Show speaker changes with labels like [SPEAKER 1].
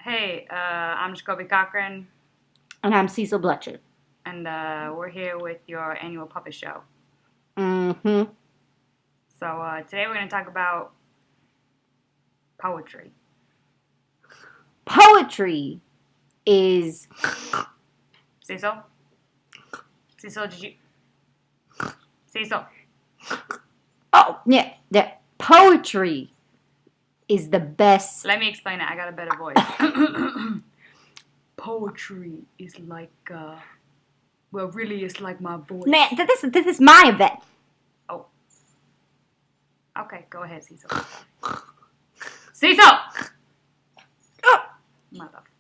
[SPEAKER 1] Hey, I'm Jacoby Cochran,
[SPEAKER 2] And I'm Cecil Bletcher.
[SPEAKER 1] and we're here with your annual puppet show.
[SPEAKER 2] Mm-hmm.
[SPEAKER 1] So today we're going to talk about poetry.
[SPEAKER 2] Poetry is
[SPEAKER 1] Cecil? Cecil, did you? Cecil.
[SPEAKER 2] the poetry is the best.
[SPEAKER 1] Let me explain it. I got a better voice. Poetry is like, well, really, it's like my voice.
[SPEAKER 2] Man, this is my event.
[SPEAKER 1] Oh. Okay, go ahead, Cecil. Cecil!
[SPEAKER 2] Oh.
[SPEAKER 1] Motherfucker.